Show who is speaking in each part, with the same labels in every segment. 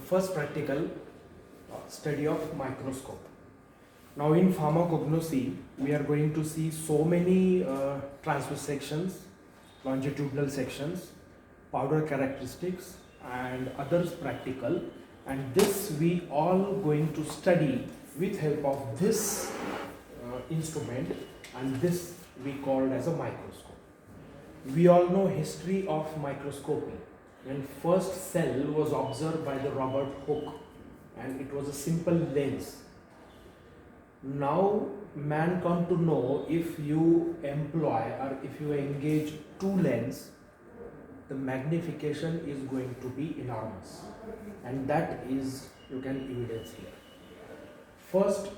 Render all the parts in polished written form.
Speaker 1: first practical study of microscope. Now in pharmacognosy, we are going to see so many transverse sections, longitudinal sections, powder characteristics and others practical, and this we all going to study with help of this instrument, and this we called as a microscope. We all know history of microscopy. When first cell was observed by the Robert Hooke, and it was a simple lens. Now man come to know if you employ or if you engage two lens, the magnification is going to be enormous, and that is you can evidence here. First,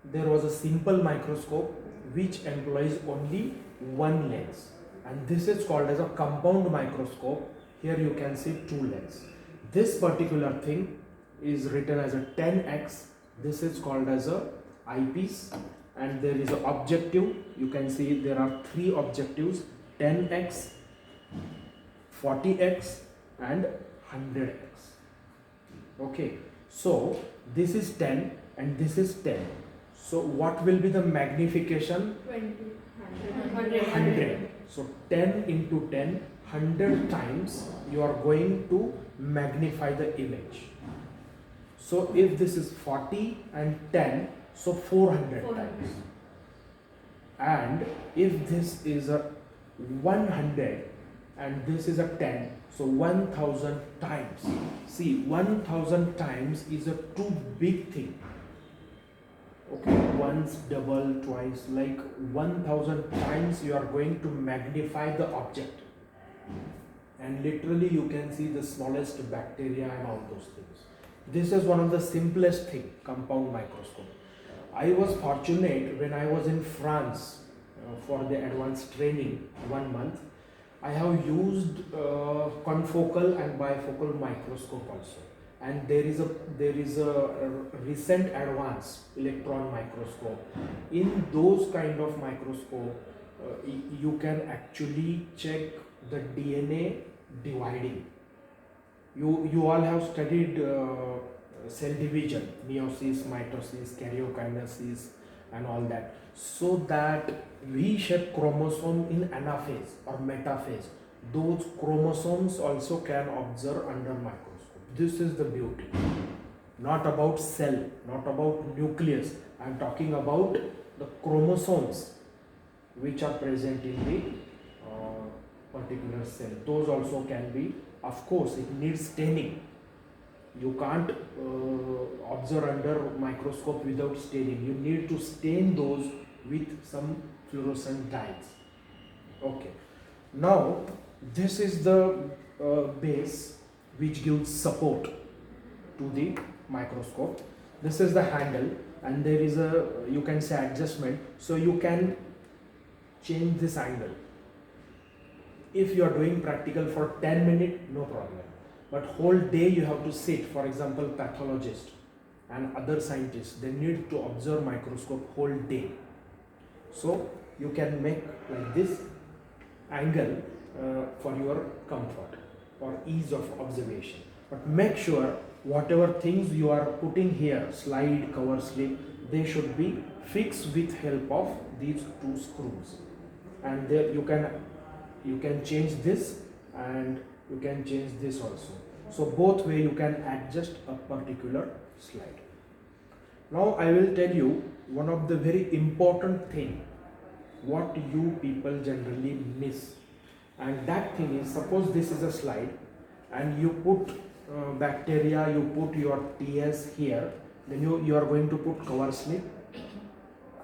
Speaker 1: there was a simple microscope which employs only one lens, and this is called as a compound microscope. Here you can see two lenses. This particular thing is written as a 10x. This is called as a eyepiece, and there is an objective. You can see there are three objectives: 10x, 40x and 100x. Okay, so this is 10 and this is 10. So what will be the magnification?
Speaker 2: 20,
Speaker 1: 100. So 10 into 10, 100 times you are going to magnify the image. So if this is 40 and 10, so 400 times. And if this is a 100 and this is a 10, so 1000 times. See, 1000 times is a too big thing. Okay, once, double, twice, like 1000 times you are going to magnify the object, and literally you can see the smallest bacteria and all those things. This is one of the simplest thing, compound microscope. I was fortunate when I was in France for the advanced training 1 month. I have used confocal and bifocal microscope also, and there is a recent advanced electron microscope. In those kind of microscope, you can actually check the DNA dividing. You all have studied cell division, meiosis, mitosis, karyokinesis and all that, so that V-shaped chromosome in anaphase or metaphase, those chromosomes also can observe under microscope. This is the beauty. Not about cell, not about nucleus. I am talking about the chromosomes which are present in the particular cell. Those also can be, of course, it needs staining. You can't observe under microscope without staining. You need to stain those with some fluorescent dyes. Okay. Now, this is the base which gives support to the microscope. This is the handle, and there is a, you can say, adjustment, so you can change this angle. If you are doing practical for 10 minutes, no problem, but whole day you have to sit. For example, pathologists and other scientists, they need to observe microscope whole day, so you can make like this angle for your comfort or ease of observation. But make sure whatever things you are putting here, slide, cover slip, they should be fixed with help of these two screws. And there you can change this and you can change this also. So both way you can adjust a particular slide. Now I will tell you one of the very important thing what you people generally miss, and that thing is, suppose this is a slide and you put bacteria, you put your TS here, then you are going to put cover slip,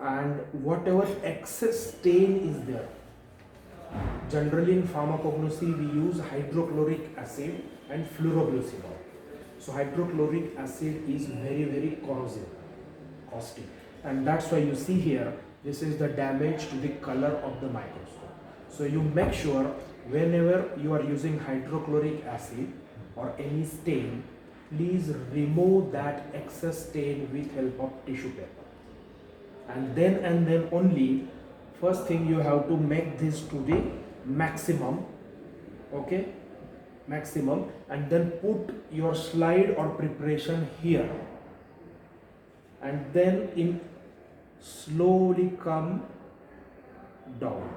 Speaker 1: and whatever excess stain is there, generally in pharmacognosy we use hydrochloric acid and fluoroglycerol. So hydrochloric acid is very, very corrosive, caustic, and that's why you see here this is the damage to the color of the microscope. So you make sure whenever you are using hydrochloric acid or any stain, please remove that excess stain with help of tissue paper, and then only, first thing you have to make this to the maximum. Okay, maximum, and then put your slide or preparation here, and then in slowly come down.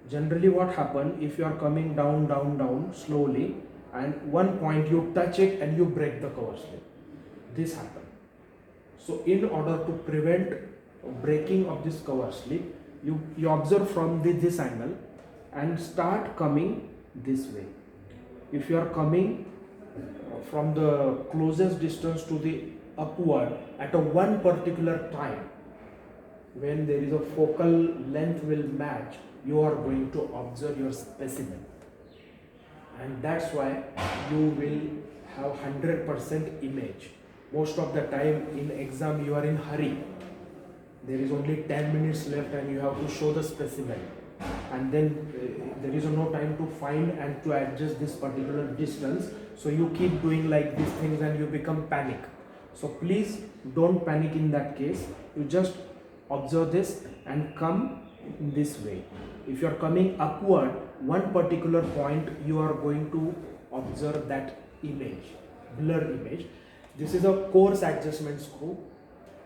Speaker 1: Generally what happen, if you are coming down slowly, and one point you touch it and you break the cover slip, this happen. So in order to prevent breaking of this cover slip, you observe from this angle and start coming this way. If you are coming from the closest distance to the upward at a one particular time, when there is a focal length will match, you are going to observe your specimen, and that's why you will have 100% image. Most of the time in exam you are in hurry, there is only 10 minutes left and you have to show the specimen, and then there is no time to find and to adjust this particular distance, so you keep doing like these things and you become panic. So please don't panic in that case. You just observe this and come in this way. If you are coming upward one particular point, you are going to observe that image, blur image. This is a coarse adjustment screw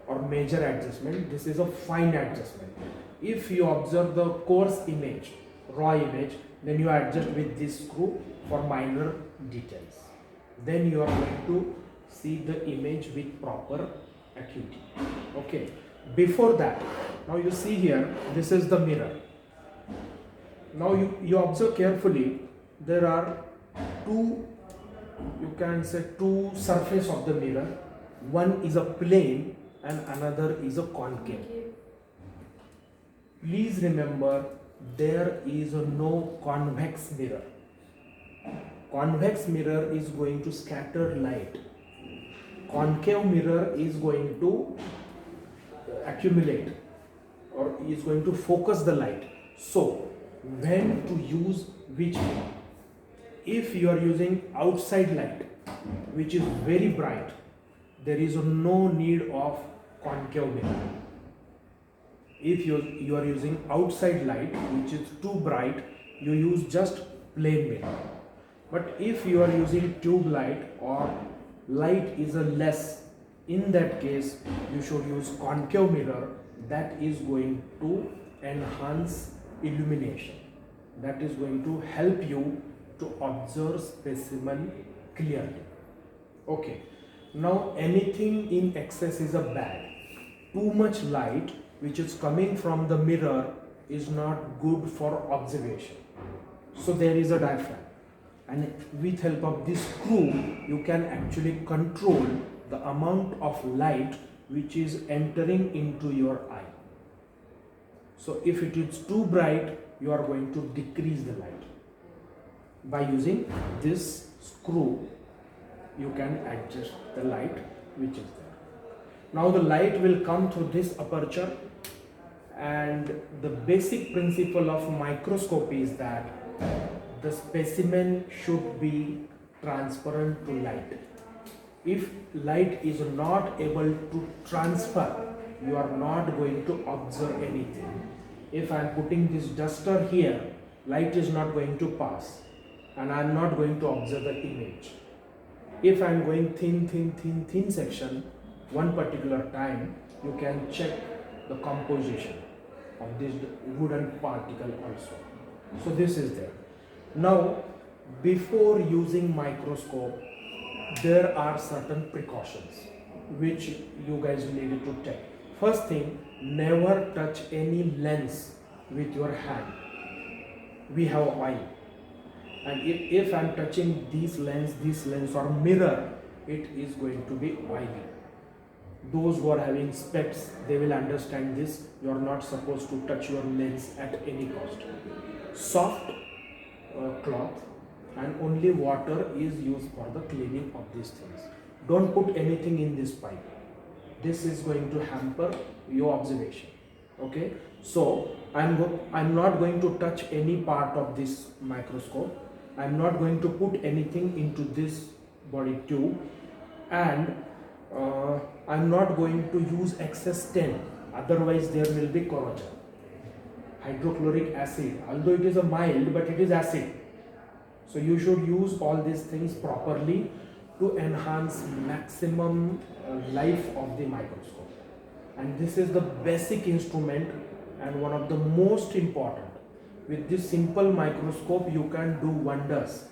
Speaker 1: or major adjustment. This is a fine adjustment. If you observe the coarse image, raw image, then you adjust with this screw for minor details. Then you are going to see the image with proper acuity. Okay. Before that, now you see here, this is the mirror. Now you observe carefully, there are two, you can say two surface of the mirror. One is a plane and another is a concave. Please remember, there is no convex mirror. Convex mirror is going to scatter light. Concave mirror is going to accumulate or is going to focus the light. So when to use which mirror? If you are using outside light which is very bright, there is no need of concave mirror. If you are using outside light which is too bright, you use just plain mirror. But if you are using tube light or light is a less, in that case you should use concave mirror. That is going to enhance illumination. That is going to help you to observe specimen clearly. Okay. Now anything in excess is a bad. Too much light which is coming from the mirror is not good for observation. So there is a diaphragm, and with help of this screw you can actually control the amount of light which is entering into your eye. So if it is too bright, you are going to decrease the light. By using this screw, you can adjust the light which is there. Now the light will come through this aperture, and the basic principle of microscopy is that the specimen should be transparent to light. If light is not able to transfer, you are not going to observe anything. If I am putting this duster here, light is not going to pass and I am not going to observe the image. If I am going thin section, one particular time, you can check the composition of this wooden particle also. So this is there. Now, before using microscope, there are certain precautions which you guys need to take. First thing, never touch any lens with your hand. We have oil, and if I am touching this lens or mirror, it is going to be oily. Those who are having specs, they will understand this. You are not supposed to touch your lens at any cost. Soft cloth and only water is used for the cleaning of these things. Don't put anything in this pipe. This is going to hamper your observation. Okay, so I'm not going to touch any part of this microscope. I'm not going to put anything into this body tube, and I'm not going to use excess stain, otherwise there will be corrosion. Hydrochloric acid, although it is a mild, but it is acid. So you should use all these things properly to enhance maximum life of the microscope. And this is the basic instrument and one of the most important. With this simple microscope you can do wonders.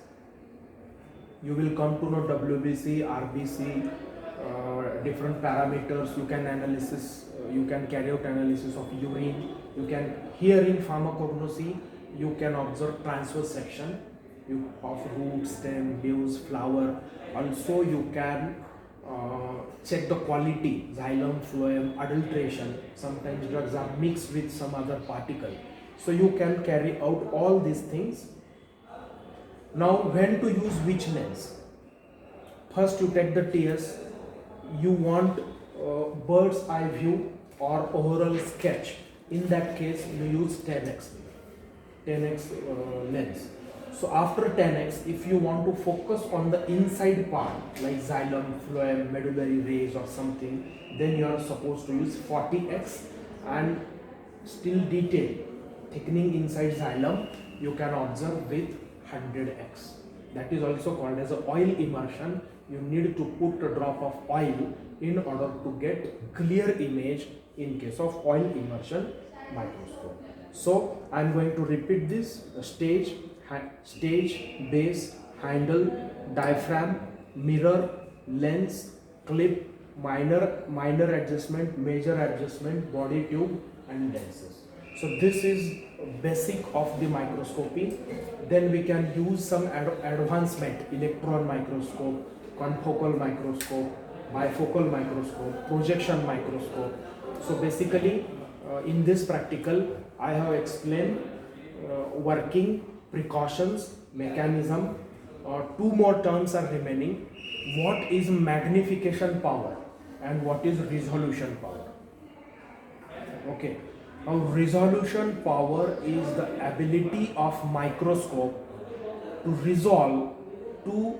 Speaker 1: You will come to know WBC, RBC, different parameters. You can you can carry out analysis of urine. You can, here in pharmacognosy, you can observe transverse section of root, stem, leaves, flower. Also you can check the quality, xylem, phloem, adulteration. Sometimes drugs are mixed with some other particle. So you can carry out all these things. Now when to use which lens? First you take the TS. You want bird's eye view or overall sketch. In that case you use 10x lens. So after 10x, if you want to focus on the inside part like xylem, phloem, medullary rays or something, then you are supposed to use 40x, and still detail thickening inside xylem you can observe with 100x. That is also called as a oil immersion. You need to put a drop of oil in order to get clear image in case of oil immersion microscope. So I am going to repeat this: stage, base, handle, diaphragm, mirror, lens, clip, minor adjustment, major adjustment, body tube and lenses. So this is basic of the microscopy. Then we can use some advancement: electron microscope, confocal microscope, bifocal microscope, projection microscope. So basically in this practical I have explained working, precautions, mechanism. Two more terms are remaining. What is magnification power and what is resolution power? Okay. Now resolution power is the ability of microscope to resolve two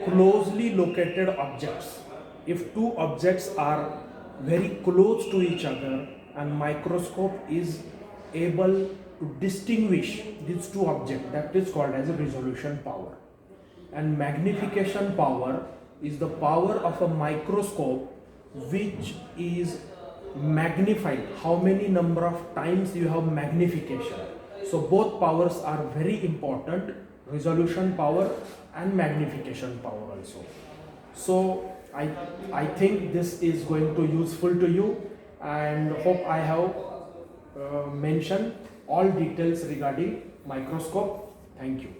Speaker 1: closely located objects. If two objects are very close to each other and microscope is able to distinguish these two objects, that is called as a resolution power. And magnification power is the power of a microscope which is magnified, how many number of times you have magnification. So both powers are very important, resolution power and magnification power also. So I think this is going to useful to you, and hope I have mentioned all details regarding microscope. Thank you.